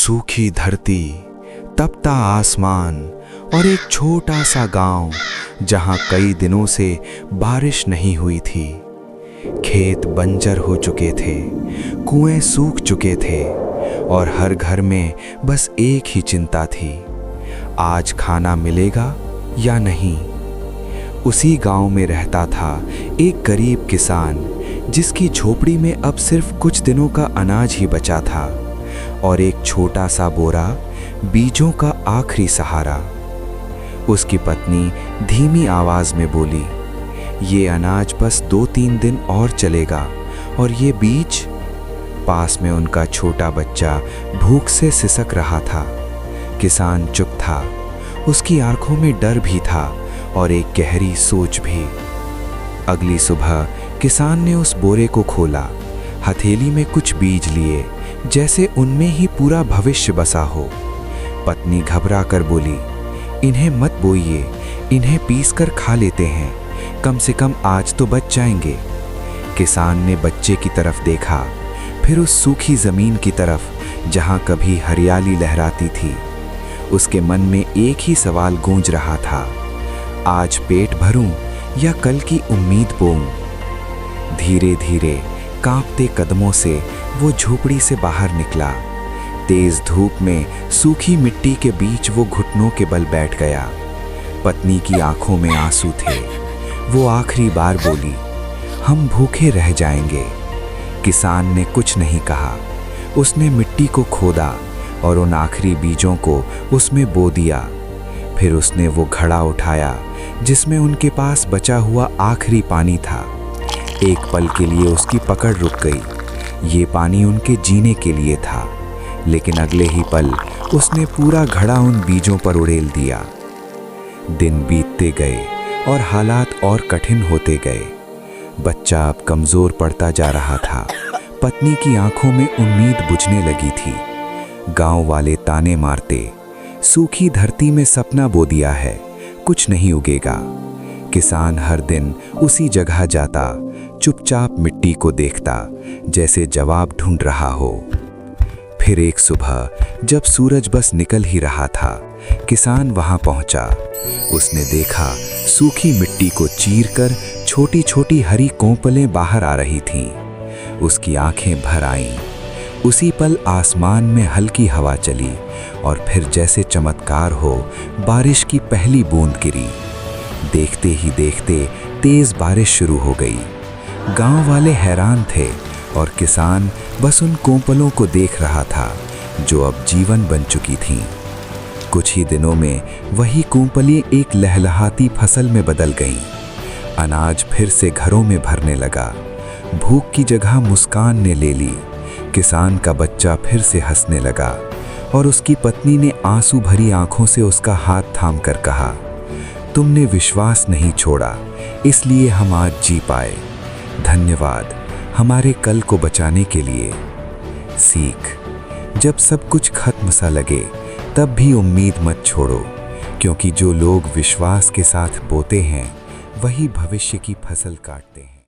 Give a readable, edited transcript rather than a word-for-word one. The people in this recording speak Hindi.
सूखी धरती, तपता आसमान और एक छोटा सा गांव जहां कई दिनों से बारिश नहीं हुई थी। खेत बंजर हो चुके थे, कुएं सूख चुके थे और हर घर में बस एक ही चिंता थी, आज खाना मिलेगा या नहीं। उसी गांव में रहता था एक गरीब किसान जिसकी झोपड़ी में अब सिर्फ कुछ दिनों का अनाज ही बचा था और एक छोटा सा बोरा बीजों का आखिरी सहारा। उसकी पत्नी धीमी आवाज में बोली, ये अनाज बस 2-3 दिन और चलेगा और ये बीज। पास में उनका छोटा बच्चा भूख से सिसक रहा था। किसान चुप था, उसकी आंखों में डर भी था और एक गहरी सोच भी। अगली सुबह किसान ने उस बोरे को खोला, हथेली में कुछ बीज लिए जैसे उनमें ही पूरा भविष्य बसा हो। पत्नी घबरा कर बोली, इन्हें मत बोइए, इन्हें पीसकर खा लेते हैं, कम से कम आज तो बच जाएंगे। किसान ने बच्चे की तरफ देखा, फिर उस सूखी जमीन की तरफ जहां कभी हरियाली लहराती थी। उसके मन में एक ही सवाल गूंज रहा था, आज पेट भरूं या कल की उम्मीद बोऊं। धीरे धीरे कांपते कदमों से वो झोपड़ी से बाहर निकला। तेज धूप में सूखी मिट्टी के बीच वो घुटनों के बल बैठ गया। पत्नी की आंखों में आंसू थे। वो आखिरी बार बोली, हम भूखे रह जाएंगे। किसान ने कुछ नहीं कहा। उसने मिट्टी को खोदा और उन आखिरी बीजों को उसमें बो दिया। फिर उसने वो घड़ा उठाया जिसमें उनके पास बचा हुआ आखिरी पानी था। एक पल के लिए उसकी पकड़ रुक गई। ये पानी उनके जीने के लिए था, लेकिन अगले ही पल उसने पूरा घड़ा उन बीजों पर उड़ेल दिया। दिन बीतते गए और हालात और कठिन होते गए। बच्चा अब कमजोर पड़ता जा रहा था। पत्नी की आंखों में उम्मीद बुझने लगी थी। गांव वाले ताने मारते, सूखी धरती में सपना बो दिया है, कुछ नहीं उगेगा। किसान हर दिन उसी जगह जाता, चुपचाप मिट्टी को देखता, जैसे जवाब ढूंढ रहा हो। फिर एक सुबह जब सूरज बस निकल ही रहा था, किसान वहां पहुंचा। उसने देखा सूखी मिट्टी को चीरकर छोटी छोटी हरी कोंपलें बाहर आ रही थीं। उसकी आंखें भर आईं। उसी पल आसमान में हल्की हवा चली और फिर जैसे चमत्कार हो, बारिश की पहली बूंद गिरी। देखते ही देखते तेज बारिश शुरू हो गई। गांव वाले हैरान थे और किसान बस उन कोंपलों को देख रहा था जो अब जीवन बन चुकी थीं। कुछ ही दिनों में वही कोंपलें एक लहलहाती फसल में बदल गईं। अनाज फिर से घरों में भरने लगा। भूख की जगह मुस्कान ने ले ली। किसान का बच्चा फिर से हंसने लगा और उसकी पत्नी ने आंसू भरी आंखों से उसका हाथ थाम कर कहा, तुमने विश्वास नहीं छोड़ा, इसलिए हम आज जी पाए। धन्यवाद हमारे कल को बचाने के लिए। सीख, जब सब कुछ खत्म सा लगे तब भी उम्मीद मत छोड़ो, क्योंकि जो लोग विश्वास के साथ बोते हैं वही भविष्य की फसल काटते हैं।